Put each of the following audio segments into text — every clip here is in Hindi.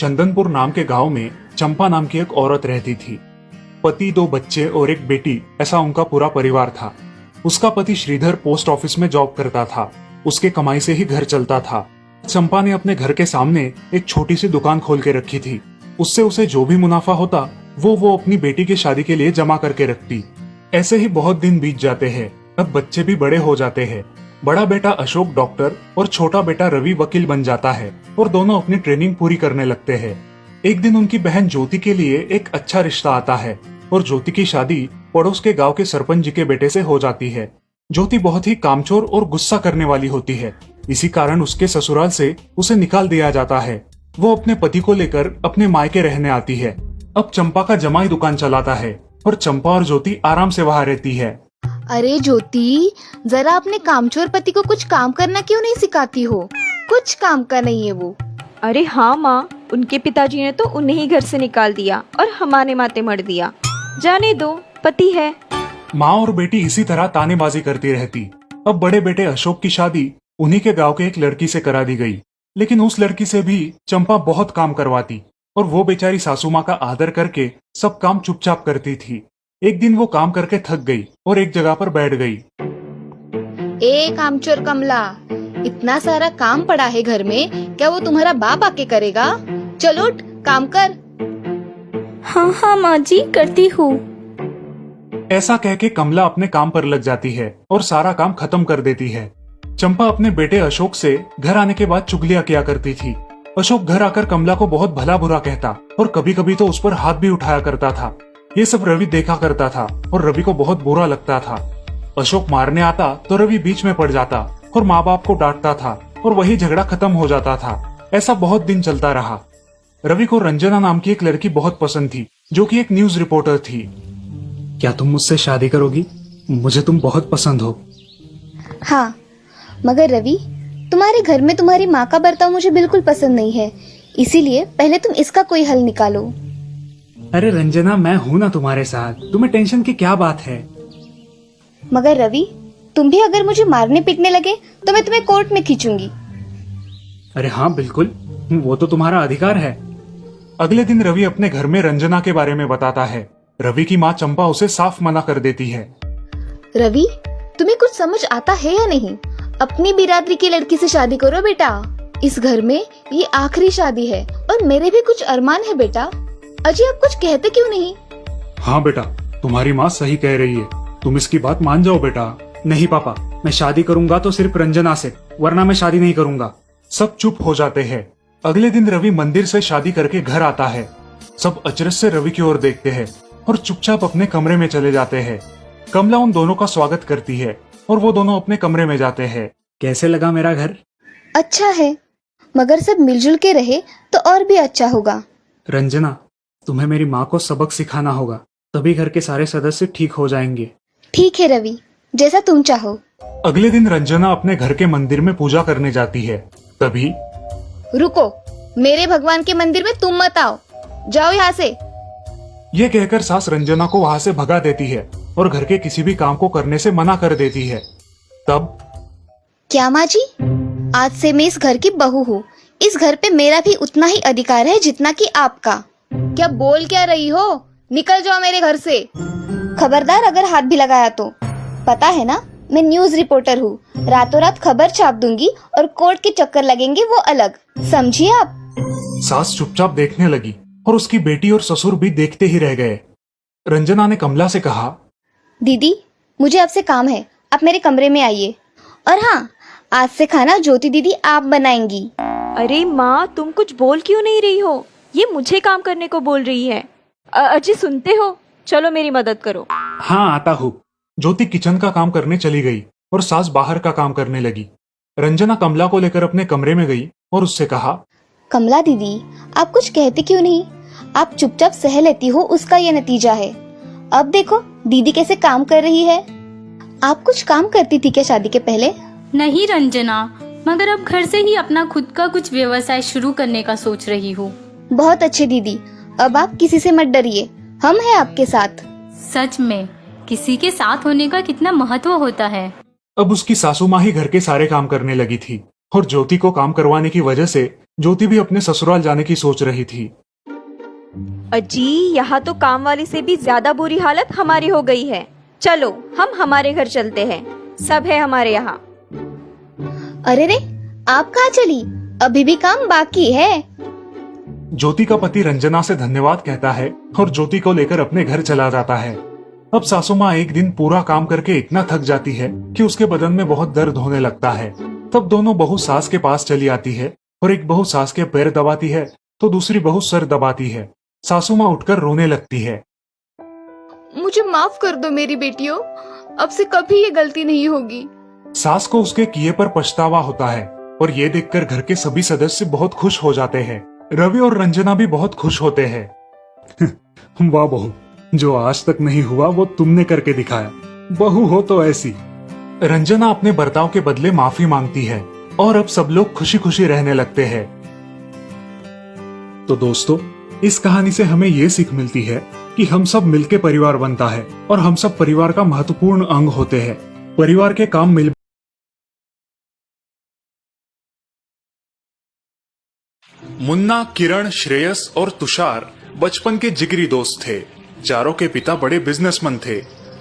चंदनपुर नाम के गांव में चंपा नाम की एक औरत रहती थी। पति, 2 बच्चे और एक बेटी, ऐसा उनका पूरा परिवार था। उसका पति श्रीधर पोस्ट ऑफिस में जॉब करता था। उसके कमाई से ही घर चलता था। चंपा ने अपने घर के सामने एक छोटी सी दुकान खोल के रखी थी। उससे उसे जो भी मुनाफा होता वो अपनी बेटी की शादी के लिए जमा करके रखती। ऐसे ही बहुत दिन बीत जाते हैं। अब बच्चे भी बड़े हो जाते हैं। बड़ा बेटा अशोक डॉक्टर और छोटा बेटा रवि वकील बन जाता है और दोनों अपनी ट्रेनिंग पूरी करने लगते हैं। एक दिन उनकी बहन ज्योति के लिए एक अच्छा रिश्ता आता है और ज्योति की शादी पड़ोस के गांव के सरपंच जी के बेटे से हो जाती है। ज्योति बहुत ही कामचोर और गुस्सा करने वाली होती है। इसी कारण उसके ससुराल से उसे निकाल दिया जाता है। वो अपने पति को लेकर अपने मायके रहने आती है। अब चंपा का जमाई दुकान चलाता है और चंपा और ज्योति आराम से वहाँ रहती है। अरे ज्योति, जरा अपने कामचोर पति को कुछ काम करना क्यों नहीं सिखाती हो? कुछ काम का नहीं है वो। अरे हाँ माँ, उनके पिताजी ने तो उन्हें ही घर से निकाल दिया और हमारे माथे मर दिया। जाने दो, पति है। माँ और बेटी इसी तरह तानेबाजी करती रहती। अब बड़े बेटे अशोक की शादी उन्हीं के गांव के एक लड़की से करा दी गई, लेकिन उस लड़की से भी चंपा बहुत काम करवाती और वो बेचारी सासू माँ का आदर करके सब काम चुपचाप करती थी। एक दिन वो काम करके थक गई और एक जगह पर बैठ गई। ए कामचोर कमला, इतना सारा काम पड़ा है घर में, क्या वो तुम्हारा बाप आके करेगा? चलो उठ, काम कर। हाँ हाँ माँ जी, करती हूँ। ऐसा कह के कमला अपने काम पर लग जाती है और सारा काम खत्म कर देती है। चंपा अपने बेटे अशोक से घर आने के बाद चुगलियां किया करती थी। अशोक घर आकर कमला को बहुत भला बुरा कहता और कभी कभी तो उस पर हाथ भी उठाया करता था। ये सब रवि देखा करता था और रवि को बहुत बुरा लगता था। अशोक मारने आता तो रवि बीच में पड़ जाता और माँ बाप को डांटता था और वही झगड़ा खत्म हो जाता था। ऐसा बहुत दिन चलता रहा। रवि को रंजना नाम की एक लड़की बहुत पसंद थी, जो कि एक न्यूज रिपोर्टर थी। क्या तुम मुझसे शादी करोगी? मुझे तुम बहुत पसंद हो। हाँ, मगर रवि, तुम्हारे घर में तुम्हारी माँ का बर्ताव मुझे बिल्कुल पसंद नहीं है, इसीलिए पहले तुम इसका कोई हल निकालो। अरे रंजना, मैं हूँ ना तुम्हारे साथ, तुम्हें टेंशन की क्या बात है? मगर रवि, तुम भी अगर मुझे मारने पीटने लगे तो मैं तुम्हें कोर्ट में खींचूंगी। अरे हाँ बिल्कुल, वो तो तुम्हारा अधिकार है। अगले दिन रवि अपने घर में रंजना के बारे में बताता है। रवि की माँ चंपा उसे साफ मना कर देती है। रवि, तुम्हें कुछ समझ आता है या नहीं? अपनी बिरादरी की लड़की से शादी करो बेटा। इस घर में ये आखिरी शादी है और मेरे भी कुछ अरमान है बेटा। अजी, आप कुछ कहते क्यों नहीं? हाँ बेटा, तुम्हारी माँ सही कह रही है, तुम इसकी बात मान जाओ बेटा। नहीं पापा, मैं शादी करूंगा तो सिर्फ रंजना से, वरना मैं शादी नहीं करूंगा। सब चुप हो जाते हैं। अगले दिन रवि मंदिर से शादी करके घर आता है। सब अचरज से रवि की ओर देखते हैं और चुपचाप अपने कमरे में चले जाते हैं। कमला उन दोनों का स्वागत करती है और वो दोनों अपने कमरे में जाते हैं। कैसे लगा मेरा घर? अच्छा है, मगर सब मिलजुल के रहे तो और भी अच्छा होगा। रंजना, तुम्हें मेरी माँ को सबक सिखाना होगा, तभी घर के सारे सदस्य ठीक हो जाएंगे। ठीक है रवि, जैसा तुम चाहो। अगले दिन रंजना अपने घर के मंदिर में पूजा करने जाती है। तभी रुको, मेरे भगवान के मंदिर में तुम मत आओ, जाओ यहाँ से। ये कहकर सास रंजना को वहाँ से भगा देती है और घर के किसी भी काम को करने से मना कर देती है। तब क्या माँ जी, आज से मैं इस घर की बहू हूँ। इस घर पे मेरा भी उतना ही अधिकार है जितना कि आपका। क्या बोल क्या रही हो? निकल जाओ मेरे घर से। खबरदार अगर हाथ भी लगाया तो। पता है ना, मैं न्यूज रिपोर्टर हूँ। रातों रात खबर छाप दूंगी और कोर्ट के चक्कर लगेंगे वो अलग, समझिए आप। सास चुपचाप देखने लगी और उसकी बेटी और ससुर भी देखते ही रह गए। रंजना ने कमला से कहा, दीदी, मुझे आपसे काम है, आप मेरे कमरे में आइए। और हाँ, आज से खाना ज्योति दीदी आप बनाएंगी। अरे माँ, तुम कुछ बोल क्यों नहीं रही हो? ये मुझे काम करने को बोल रही है। अजी, सुनते हो? चलो मेरी मदद करो। हाँ आता हूँ। ज्योति किचन का काम करने चली गई और सास बाहर का काम करने लगी। रंजना कमला को लेकर अपने कमरे में गई और उससे कहा, कमला दीदी, आप कुछ कहते क्यों नहीं? आप चुपचाप सह लेती हो, उसका ये नतीजा है। अब देखो दीदी कैसे काम कर रही है। आप कुछ काम करती थी क्या शादी के पहले? नहीं रंजना, मगर अब घर से ही अपना खुद का कुछ व्यवसाय शुरू करने का सोच रही हूँ। बहुत अच्छे दीदी, अब आप किसी से मत डरिए, हम हैं आपके साथ। सच में किसी के साथ होने का कितना महत्व होता है। अब उसकी सासू माँ ही घर के सारे काम करने लगी थी और ज्योति को काम करवाने की वजह से ज्योति भी अपने ससुराल जाने की सोच रही थी। अजी, यहाँ तो काम वाली से भी ज्यादा बुरी हालत हमारी हो गई है। चलो हम हमारे घर चलते हैं, सब है हमारे यहाँ। अरे रे, आप कहाँ चली? अभी भी काम बाकी है। ज्योति का पति रंजना से धन्यवाद कहता है और ज्योति को लेकर अपने घर चला जाता है। अब सासू माँ एक दिन पूरा काम करके इतना थक जाती है कि उसके बदन में बहुत दर्द होने लगता है। तब दोनों बहू सास के पास चली आती है और एक बहू सास के पैर दबाती है तो दूसरी बहू सर दबाती है। सासू माँ उठकर रोने लगती है। मुझे माफ कर दो मेरी बेटियों, अब से कभी ये गलती नहीं होगी। सास को उसके किए पर पछतावा होता है और ये देखकर घर के सभी सदस्य बहुत खुश हो जाते हैं। रवि और रंजना भी बहुत खुश होते हैं। वाह बहू, जो आज तक नहीं हुआ वो तुमने करके दिखाया। बहू हो तो ऐसी। रंजना अपने बर्ताव के बदले माफी मांगती है और अब सब लोग खुशी खुशी रहने लगते हैं। तो दोस्तों, इस कहानी से हमें ये सीख मिलती है कि हम सब मिलके परिवार बनता है और हम सब परिवार का महत्वपूर्ण अंग होते हैं। परिवार के काम मिल मुन्ना, किरण, श्रेयस और तुषार बचपन के जिगरी दोस्त थे। चारों के पिता बड़े बिजनेसमैन थे।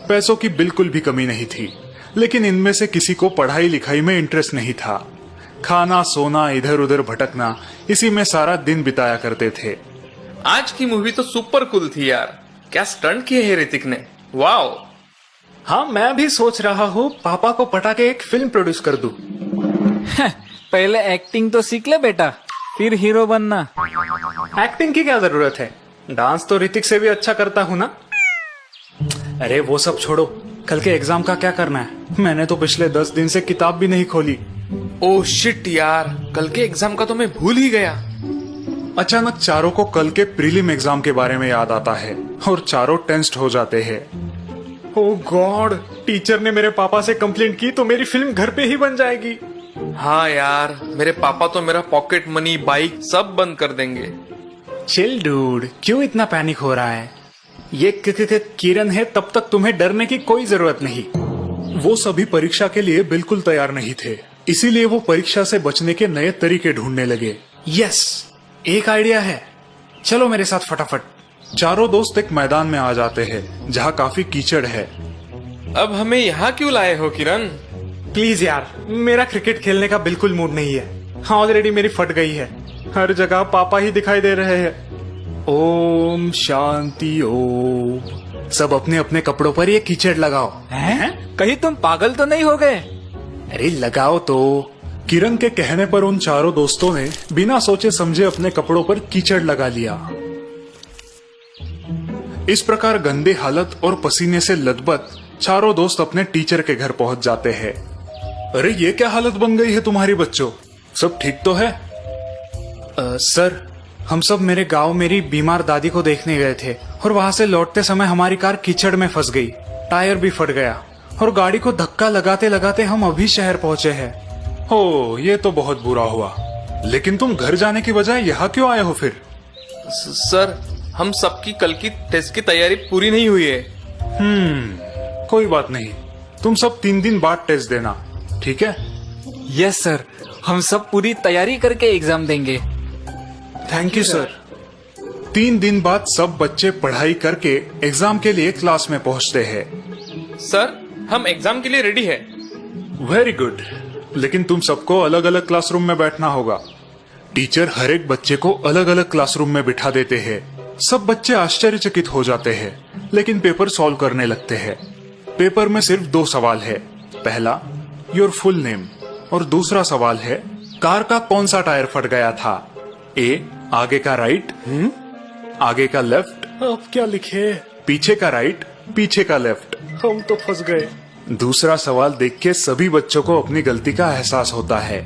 पैसों की बिल्कुल भी कमी नहीं थी, लेकिन इनमें से किसी को पढ़ाई लिखाई में इंटरेस्ट नहीं था। खाना, सोना, इधर उधर भटकना, इसी में सारा दिन बिताया करते थे। आज की मूवी तो सुपर कूल थी यार। क्या स्टंट किए हैं ऋतिक ने, वाओ। हाँ, मैं भी सोच रहा हूँ पापा को पटा के एक फिल्म प्रोड्यूस कर दूं। पहले एक्टिंग तो सीख ले बेटा, फिर हीरो बनना। एक्टिंग की क्या जरूरत है, डांस तो ऋतिक से भी अच्छा करता हूँ ना। अरे वो सब छोड़ो, कल के एग्जाम का क्या करना है? मैंने तो पिछले 10 दिन से किताब भी नहीं खोली। ओह शिट यार, कल के एग्जाम का तो मैं भूल ही गया। अचानक चारों को कल के प्रीलिम एग्जाम के बारे में याद आता है और चारों टेंस्ड हो जाते हैं। ओह गॉड, टीचर ने मेरे पापा से कंप्लेंट की तो मेरी फिल्म घर पे ही बन जाएगी। हाँ यार, मेरे पापा तो मेरा पॉकेट मनी, बाइक सब बंद कर देंगे। चिल डूड, क्यों इतना पैनिक हो रहा है? ये किरण है, तब तक तुम्हें डरने की कोई जरूरत नहीं। वो सभी परीक्षा के लिए बिल्कुल तैयार नहीं थे, इसीलिए वो परीक्षा से बचने के नए तरीके ढूंढने लगे। यस, एक आइडिया है, चलो मेरे साथ फटाफट। चारों दोस्त एक मैदान में आ जाते हैं जहाँ काफी कीचड़ है। अब हमें यहाँ क्यों लाए हो किरण? प्लीज यार, मेरा क्रिकेट खेलने का बिल्कुल मूड नहीं है। हाँ, ऑलरेडी मेरी फट गई है, हर जगह पापा ही दिखाई दे रहे हैं। ओम शांति ओम। सब अपने अपने कपड़ों पर ये कीचड़ लगाओ। हैं? कहीं तुम पागल तो नहीं हो गए? अरे लगाओ तो। किरण के कहने पर उन चारों दोस्तों ने बिना सोचे समझे अपने कपड़ों पर कीचड़ लगा लिया। इस प्रकार गंदे हालत और पसीने से लथपथ चारों दोस्त अपने टीचर के घर पहुंच जाते हैं। अरे ये क्या हालत बन गई है तुम्हारी बच्चों, सब ठीक तो है? सर, हम सब मेरे गांव मेरी बीमार दादी को देखने गए थे और वहां से लौटते समय हमारी कार कीचड़ में फंस गई, टायर भी फट गया और गाड़ी को धक्का लगाते लगाते हम अभी शहर पहुंचे हैं। हो, ये तो बहुत बुरा हुआ। लेकिन तुम घर जाने की बजाय यहाँ क्यों आए हो फिर? सर, हम सबकी कल की टेस्ट की तैयारी पूरी नहीं हुई है। कोई बात नहीं, तुम सब 3 दिन बाद टेस्ट देना, ठीक है? यस सर, हम सब पूरी तैयारी करके एग्जाम देंगे। Thank you sir. 3 दिन बाद सब बच्चे पढ़ाई करके एग्जाम के लिए क्लास में पहुंचते हैं। सर, हम एग्जाम के लिए रेडी है। वेरी गुड, लेकिन तुम सबको अलग अलग क्लासरूम में बैठना होगा। टीचर हर एक बच्चे को अलग अलग क्लासरूम में बिठा देते हैं। सब बच्चे आश्चर्यचकित हो जाते हैं, लेकिन पेपर सॉल्व करने लगते हैं। पेपर में सिर्फ 2 सवाल है। पहला, योर फुल नेम, और दूसरा सवाल है, कार का कौन सा टायर फट गया था? ए, आगे का राइट, आगे का लेफ्ट। अब क्या लिखे? पीछे का राइट, पीछे का लेफ्ट। हम तो फंस गए। दूसरा सवाल देख के सभी बच्चों को अपनी गलती का एहसास होता है।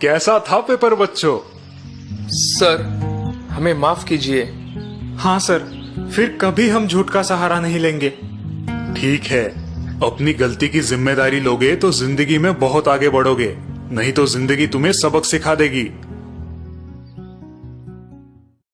कैसा था पेपर बच्चों? सर, हमें माफ कीजिए। हाँ सर, फिर कभी हम झूठ का सहारा नहीं लेंगे। ठीक है, अपनी गलती की जिम्मेदारी लोगे तो जिंदगी में बहुत आगे बढ़ोगे, नहीं तो जिंदगी तुम्हें सबक सिखा देगी।